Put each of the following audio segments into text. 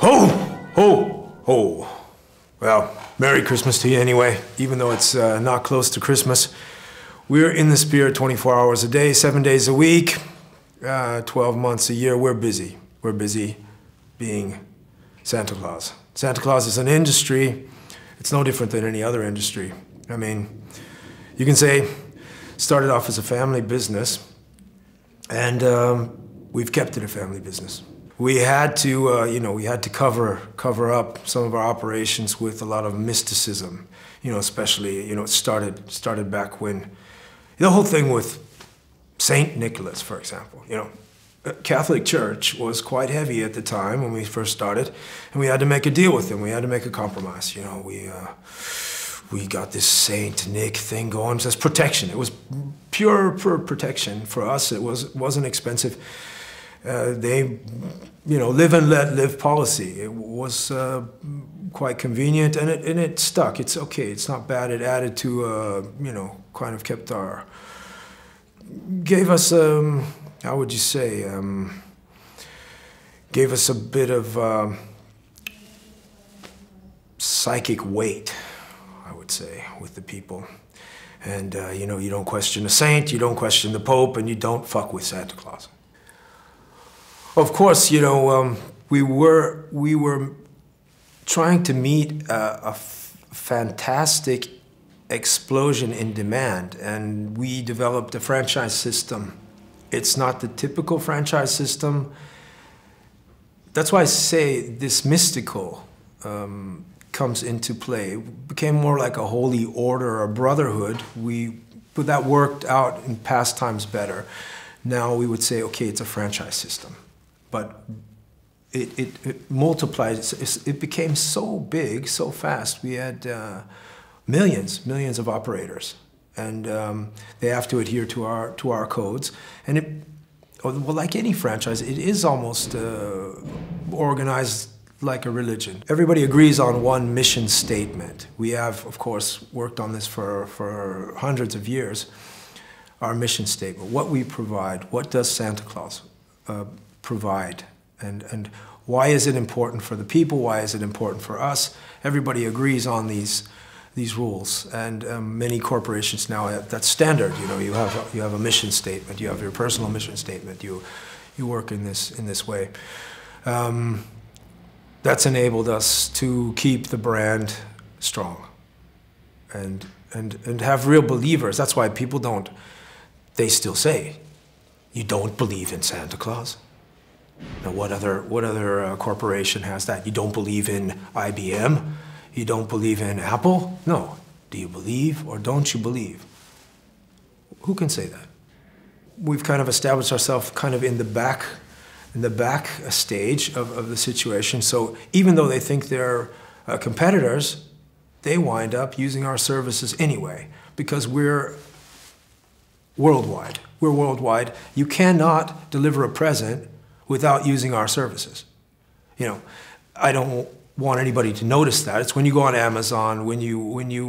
Ho! Ho! Ho! Well, Merry Christmas to you anyway, even though it's not close to Christmas. We're in the spirit 24 hours a day, 7 days a week, 12 months a year. We're busy. We're busy being Santa Claus. Santa Claus is an industry. It's no different than any other industry. I mean, you can say it started off as a family business, and we've kept it a family business. We had to, we had to cover up some of our operations with a lot of mysticism, especially, it started back when, the whole thing with Saint Nicholas, for example, Catholic Church was quite heavy at the time when we first started, and we had to make a deal with them. We had to make a compromise. We got this Saint Nick thing going. It says protection. It was pure protection for us. It wasn't expensive. They, live and let live policy. It was quite convenient, and it stuck. It's okay. It's not bad. It added to, kind of kept gave us, how would you say, gave us a bit of psychic weight, I would say, with the people. And, you don't question the saint, you don't question the Pope, and you don't fuck with Santa Claus. Of course, we were trying to meet a fantastic explosion in demand, and we developed a franchise system. It's not the typical franchise system. That's why I say this mystical comes into play. It became more like a holy order or brotherhood. But that worked out in past times better. Now we would say, okay, it's a franchise system. But it multiplied. It became so big, so fast. We had millions of operators, and they have to adhere to our codes. And well, like any franchise, it is almost organized like a religion. Everybody agrees on one mission statement. We have, of course, worked on this for hundreds of years. Our mission statement, what we provide, what does Santa Claus provide, and why is it important for the people? Why is it important for us? Everybody agrees on these rules, and many corporations now have that standard. You have a mission statement. You have your personal mission statement. You work in this way. That's enabled us to keep the brand strong, and have real believers. That's why people don't. They still say, "You don't believe in Santa Claus." Now, what other corporation has that? You don't believe in IBM? You don't believe in Apple? No. Do you believe or don't you believe? Who can say that? We've kind of established ourselves kind of in the back stage of the situation. So even though they think they're competitors, they wind up using our services anyway, because we're worldwide. We're worldwide. You cannot deliver a present without using our services. I don't want anybody to notice that. It's when you go on Amazon, when you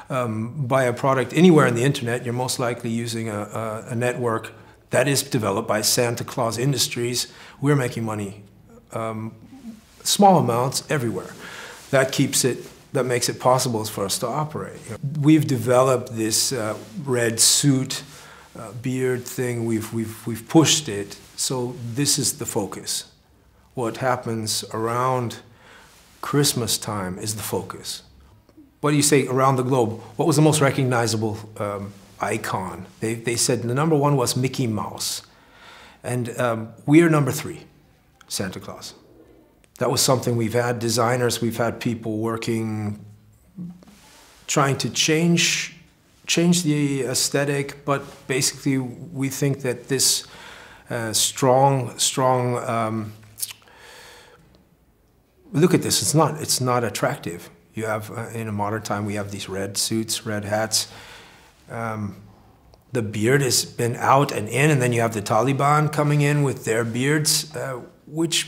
buy a product anywhere on the internet, you're most likely using a network that is developed by Claus Industries. We're making money, small amounts everywhere. That makes it possible for us to operate. We've developed this red suit, beard thing. We've pushed it. So this is the focus. What happens around Christmas time is the focus. What do you say around the globe? What was the most recognizable icon? They said the number one was Mickey Mouse. And we are number 3, Santa Claus. That was something we've had designers, we've had people working, trying to change the aesthetic, but basically we think that this strong, look at this, it's not attractive. You have, in a modern time, we have these red suits, red hats. The beard has been out and in, and then you have the Taliban coming in with their beards, which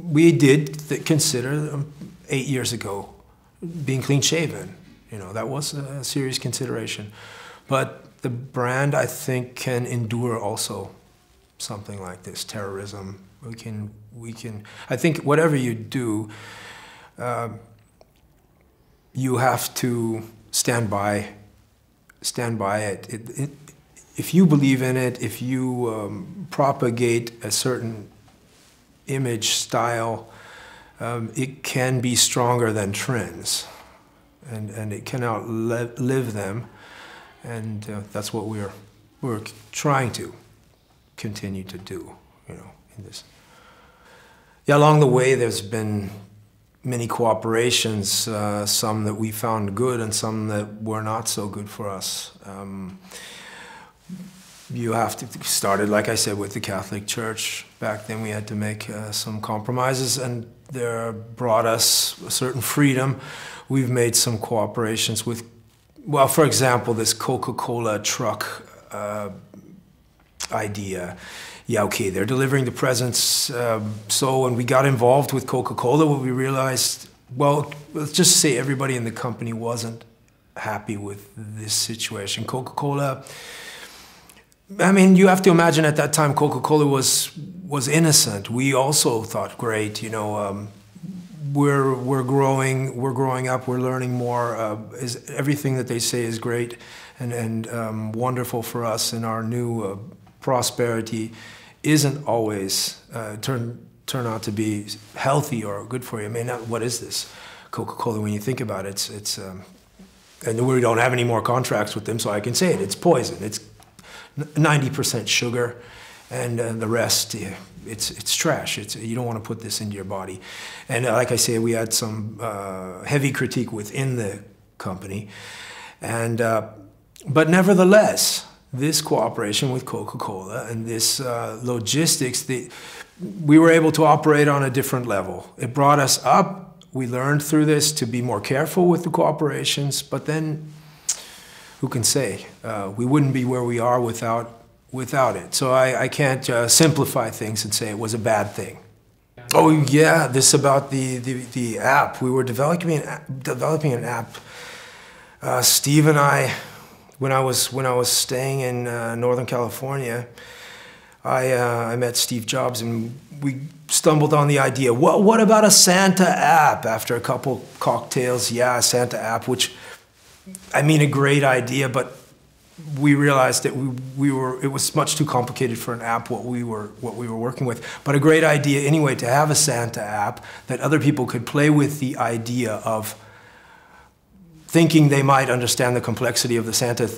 we did consider 8 years ago, being clean shaven. That was a serious consideration. But the brand, I think, can endure also something like this, terrorism, We can. I think whatever you do, you have to stand by it. If you believe in it, if you propagate a certain image style, it can be stronger than trends, and it can outlive them, and that's what we're trying to continue to do, you know, in this. Yeah, along the way, there's been many cooperations, some that we found good and some that were not so good for us. You have to started, like I said, with the Catholic Church. Back then we had to make some compromises, and they brought us a certain freedom. We've made some cooperations with, well, for example, this Coca Cola truck idea. Yeah, okay, they're delivering the presents. So when we got involved with Coca Cola, what we realized, well, let's just say everybody in the company wasn't happy with this situation. Coca Cola, I mean, you have to imagine at that time Coca Cola was innocent. We also thought, great, you know, we're growing up, we're learning more. Everything that they say is great and wonderful for us, and our new prosperity isn't always turn out to be healthy or good for you. I mean, what is this Coca-Cola? When you think about it, it's and we don't have any more contracts with them, so I can say it. It's poison. It's 90% sugar, and the rest, it's trash. You don't want to put this into your body. And like I say, we had some heavy critique within the company, and but nevertheless, this cooperation with Coca-Cola and this logistics, we were able to operate on a different level. It brought us up. We learned through this to be more careful with the cooperations, but then who can say? We wouldn't be where we are without it. So I can't simplify things and say it was a bad thing. Oh yeah, this about the app. We were developing an app. Steve and I, when I was staying in Northern California, I met Steve Jobs, and we stumbled on the idea. What about a Santa app? After a couple cocktails, yeah, a Santa app, which, I mean, a great idea, but we realized that it was much too complicated for an app, what we were working with. But a great idea anyway, to have a Santa app that other people could play with the idea of thinking they might understand the complexity of the Santa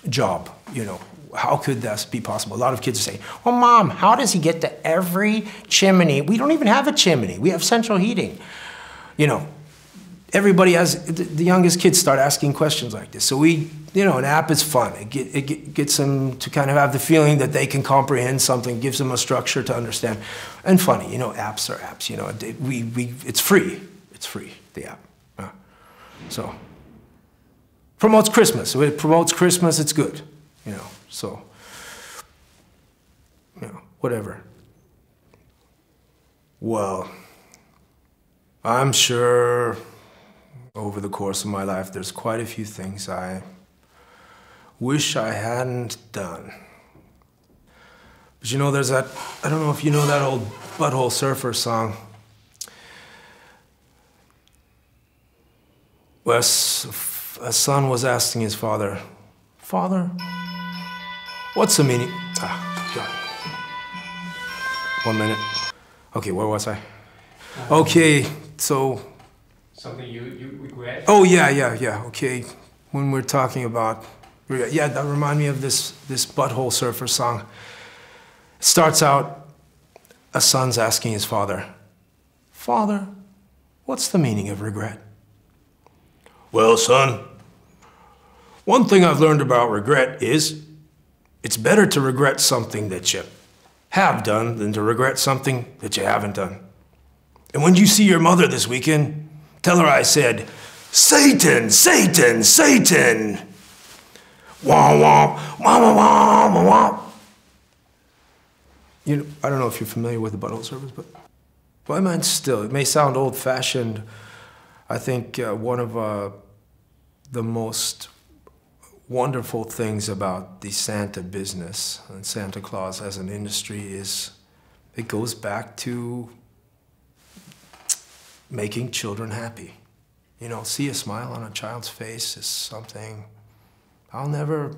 job, you know. How could that be possible? A lot of kids are saying, well, Mom, how does he get to every chimney? We don't even have a chimney. We have central heating. You know, everybody has, the youngest kids start asking questions like this. So you know, an app is fun. It gets them to kind of have the feeling that they can comprehend something, gives them a structure to understand. And funny, you know, apps are apps. You know, it's free. It's free, the app. So, promotes Christmas. If it promotes Christmas, it's good, you know. So, you know, whatever. Well, I'm sure over the course of my life, there's quite a few things I wish I hadn't done. But you know, there's that, I don't know if you know that old Butthole Surfer song. Where a son was asking his father, Father, what's the meaning? God. 1 minute. Okay, where was I? Okay, so. Something you regret? Oh, yeah. Okay, when we're talking about, yeah, that reminded me of this Butthole Surfer song. It starts out, a son's asking his father, Father, what's the meaning of regret? Well, son, one thing I've learned about regret is it's better to regret something that you have done than to regret something that you haven't done. And when you see your mother this weekend, tell her I said, Satan, Satan, Satan. Wah, wah, wah, wah, wah, wah, wah. You know, I don't know if you're familiar with the Butthole Surfers, but I mean, still, it may sound old-fashioned. I think one of the most wonderful things about the Santa business and Santa Claus as an industry is it goes back to making children happy. You know, see a smile on a child's face is something I'll never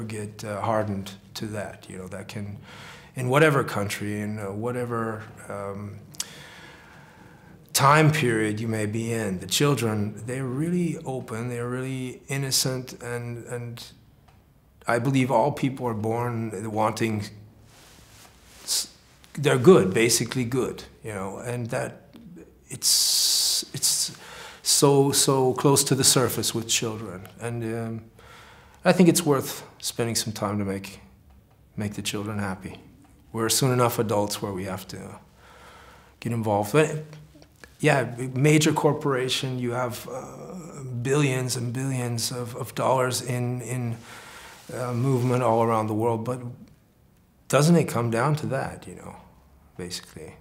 get hardened to that. You know, that can, in whatever country, in whatever time period you may be in, the children, they're really open, they're really innocent, and I believe all people are born wanting, they're good, basically good, you know, and that it's so close to the surface with children, and I think it's worth spending some time to make the children happy. We're soon enough adults where we have to get involved. But yeah, major corporation, you have billions and billions of dollars in movement all around the world, but doesn't it come down to that, you know, basically?